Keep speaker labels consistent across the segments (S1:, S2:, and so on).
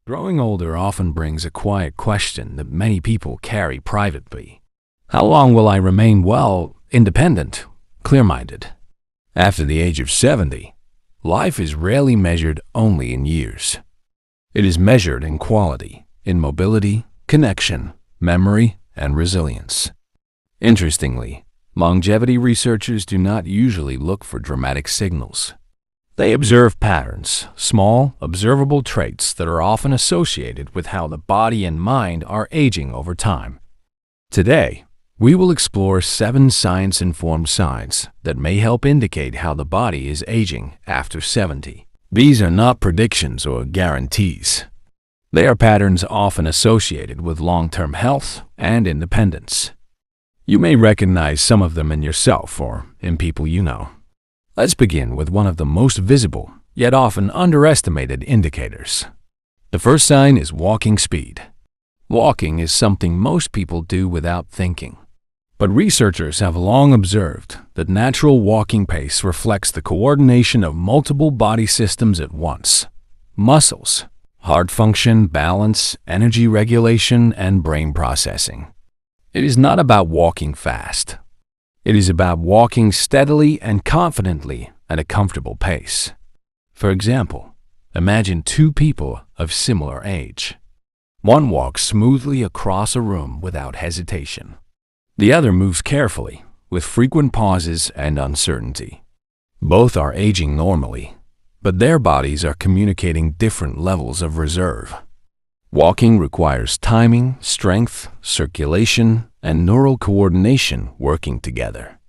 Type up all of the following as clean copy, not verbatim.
S1: Growing older often brings a quiet question that many people carry privately. How long will I remain independent, clear-minded? After the age of 70, life is rarely measured only in years. It is measured in quality, in mobility, connection, memory, and resilience. Interestingly, longevity researchers do not usually look for dramatic signals. They observe patterns, small, observable traits that are often associated with how the body and mind are aging over time. Today, we will explore 7 science-informed signs that may help indicate how the body is aging after 70. These are not predictions or guarantees. They are patterns often associated with long-term health and independence. You may recognize some of them in yourself or in people you know. Let's begin with one of the most visible, yet often underestimated indicators. The first sign is walking speed. Walking is something most people do without thinking. But researchers have long observed that natural walking pace reflects the coordination of multiple body systems at once: muscles, heart function, balance, energy regulation, and brain processing. It is not about walking fast. It is about walking steadily and confidently at a comfortable pace. For example, imagine 2 people of similar age. One walks smoothly across a room without hesitation. The other moves carefully, with frequent pauses and uncertainty. Both are aging normally, but their bodies are communicating different levels of reserve. Walking requires timing, strength, circulation, and neural coordination working together.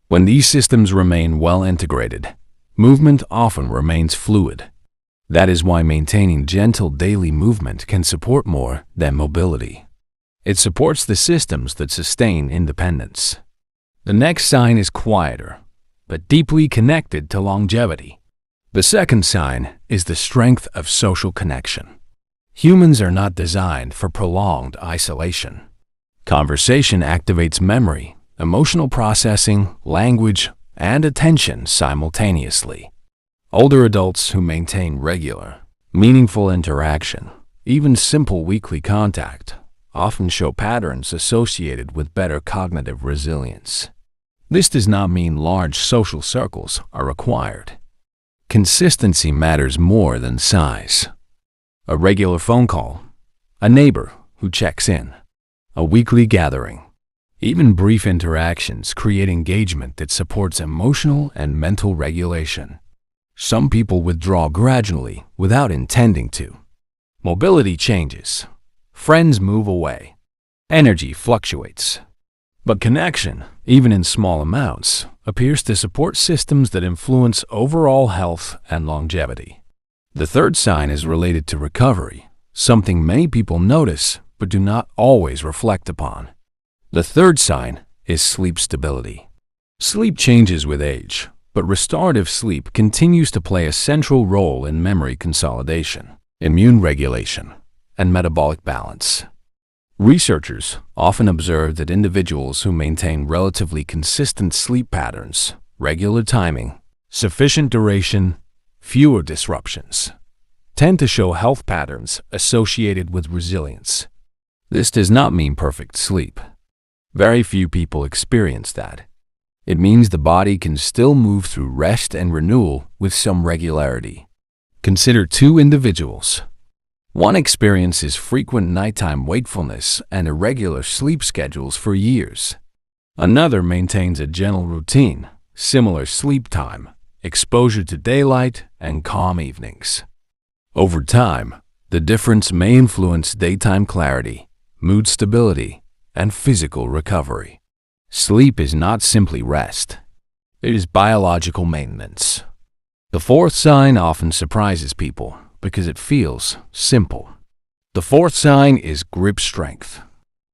S1: When these systems remain well integrated, movement often remains fluid. That is why maintaining gentle daily movement can support more than mobility. It supports the systems that sustain independence. The next sign is quieter, but deeply connected to longevity. The second sign is the strength of social connection. Humans are not designed for prolonged isolation. Conversation activates memory, emotional processing, language, and attention simultaneously. Older adults who maintain regular, meaningful interaction, even simple weekly contact, often show patterns associated with better cognitive resilience. This does not mean large social circles are required. Consistency matters more than size. A regular phone call, a neighbor who checks in, a weekly gathering. Even brief interactions create engagement that supports emotional and mental regulation. Some people withdraw gradually without intending to. Mobility changes. Friends move away. Energy fluctuates. But connection, even in small amounts, appears to support systems that influence overall health and longevity. The third sign is related to recovery, something many people notice but do not always reflect upon. The third sign is sleep stability. Sleep changes with age, but restorative sleep continues to play a central role in memory consolidation, immune regulation, and metabolic balance. Researchers often observe that individuals who maintain relatively consistent sleep patterns, regular timing, sufficient duration, fewer disruptions, tend to show health patterns associated with resilience. This does not mean perfect sleep. Very few people experience that. It means the body can still move through rest and renewal with some regularity. Consider 2 individuals. One experiences frequent nighttime wakefulness and irregular sleep schedules for years. Another maintains a gentle routine, similar sleep time, exposure to daylight, and calm evenings. Over time, the difference may influence daytime clarity, mood stability, and physical recovery. Sleep is not simply rest. It is biological maintenance. The fourth sign often surprises people because it feels simple. The fourth sign is grip strength.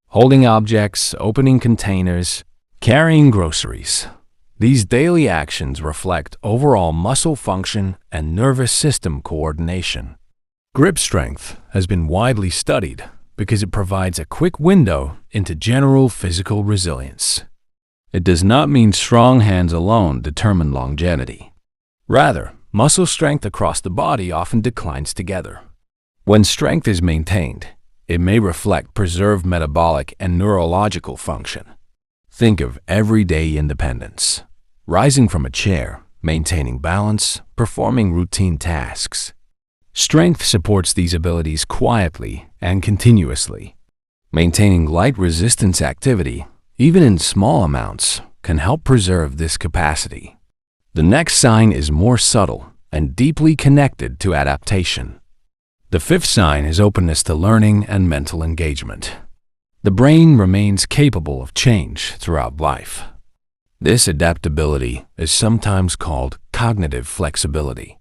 S1: Holding objects, opening containers, carrying groceries. These daily actions reflect overall muscle function and nervous system coordination. Grip strength has been widely studied because it provides a quick window into general physical resilience. It does not mean strong hands alone determine longevity. Rather, muscle strength across the body often declines together. When strength is maintained, it may reflect preserved metabolic and neurological function. Think of everyday independence, rising from a chair, maintaining balance, performing routine tasks. Strength supports these abilities quietly and continuously. Maintaining light resistance activity, even in small amounts, can help preserve this capacity. The next sign is more subtle and deeply connected to adaptation. The fifth sign is openness to learning and mental engagement. The brain remains capable of change throughout life. This adaptability is sometimes called cognitive flexibility.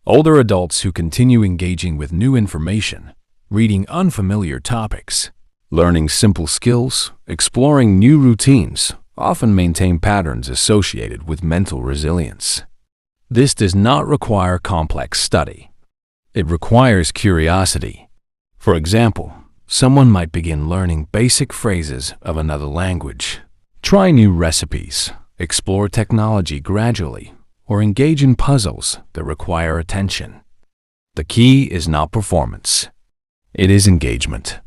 S1: Older adults who continue engaging with new information, reading unfamiliar topics, learning simple skills, exploring new routines, often maintain patterns associated with mental resilience. This does not require complex study. It requires curiosity. For example, someone might begin learning basic phrases of another language, try new recipes, explore technology gradually, or engage in puzzles that require attention. The key is not performance. It is engagement.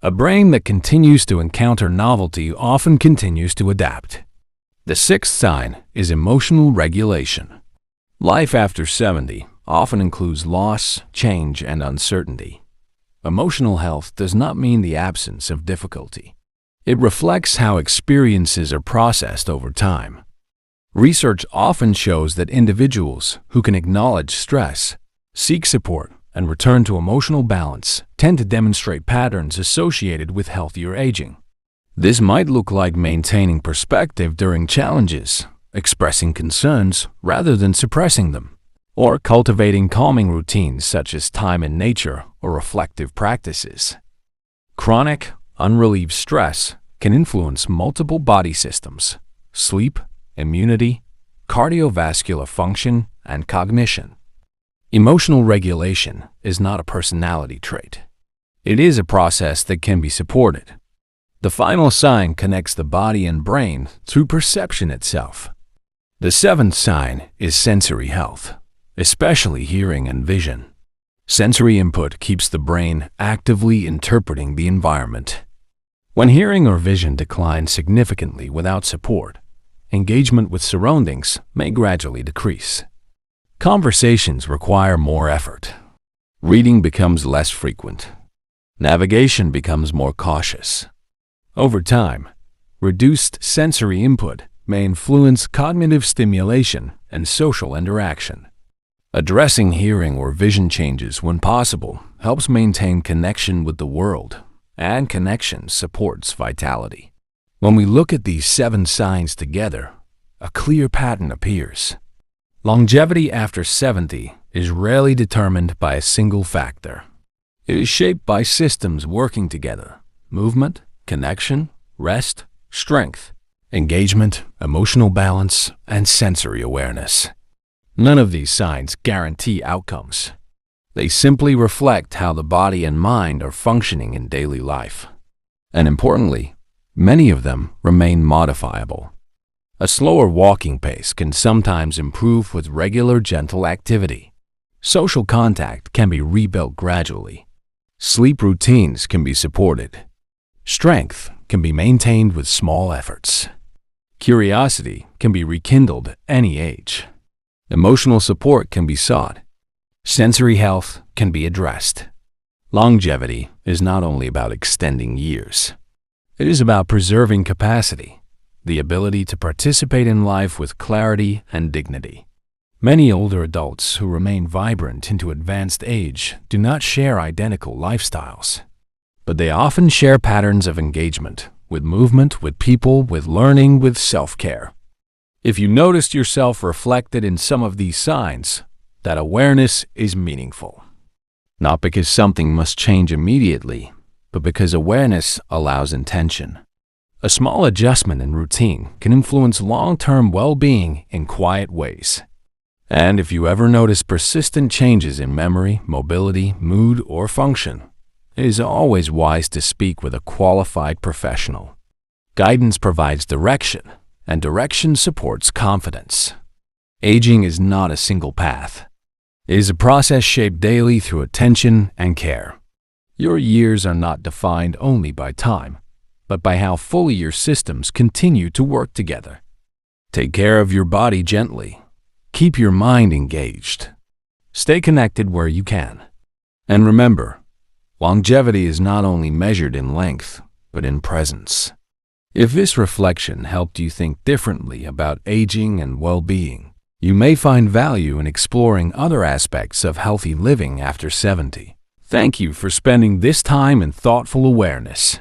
S1: A brain that continues to encounter novelty often continues to adapt. The sixth sign is emotional regulation. Life after 70 often includes loss, change, and uncertainty. Emotional health does not mean the absence of difficulty. It reflects how experiences are processed over time. Research often shows that individuals who can acknowledge stress, seek support, and return to emotional balance tend to demonstrate patterns associated with healthier aging. This might look like maintaining perspective during challenges, expressing concerns rather than suppressing them, or cultivating calming routines such as time in nature or reflective practices. Chronic, unrelieved stress can influence multiple body systems: sleep, immunity, cardiovascular function, and cognition. Emotional regulation is not a personality trait. It is a process that can be supported. The final sign connects the body and brain through perception itself. The seventh sign is sensory health, especially hearing and vision. Sensory input keeps the brain actively interpreting the environment. When hearing or vision declines significantly without support, engagement with surroundings may gradually decrease. Conversations require more effort. Reading becomes less frequent. Navigation becomes more cautious. Over time, reduced sensory input may influence cognitive stimulation and social interaction. Addressing hearing or vision changes when possible helps maintain connection with the world, and connection supports vitality. When we look at these 7 signs together, a clear pattern appears. Longevity after 70 is rarely determined by a single factor. It is shaped by systems working together: movement, connection, rest, strength, engagement, emotional balance, and sensory awareness. None of these signs guarantee outcomes. They simply reflect how the body and mind are functioning in daily life. And importantly, many of them remain modifiable. A slower walking pace can sometimes improve with regular gentle activity. Social contact can be rebuilt gradually. Sleep routines can be supported. Strength can be maintained with small efforts. Curiosity can be rekindled at any age. Emotional support can be sought. Sensory health can be addressed. Longevity is not only about extending years. It is about preserving capacity, the ability to participate in life with clarity and dignity. Many older adults who remain vibrant into advanced age do not share identical lifestyles, but they often share patterns of engagement with movement, with people, with learning, with self-care. If you noticed yourself reflected in some of these signs, that awareness is meaningful. Not because something must change immediately, but because awareness allows intention. A small adjustment in routine can influence long-term well-being in quiet ways. And if you ever notice persistent changes in memory, mobility, mood, or function, it is always wise to speak with a qualified professional. Guidance provides direction, and direction supports confidence. Aging is not a single path. It is a process shaped daily through attention and care. Your years are not defined only by time, but by how fully your systems continue to work together. Take care of your body gently. Keep your mind engaged. Stay connected where you can. And remember, longevity is not only measured in length, but in presence. If this reflection helped you think differently about aging and well-being, you may find value in exploring other aspects of healthy living after 70. Thank you for spending this time in thoughtful awareness.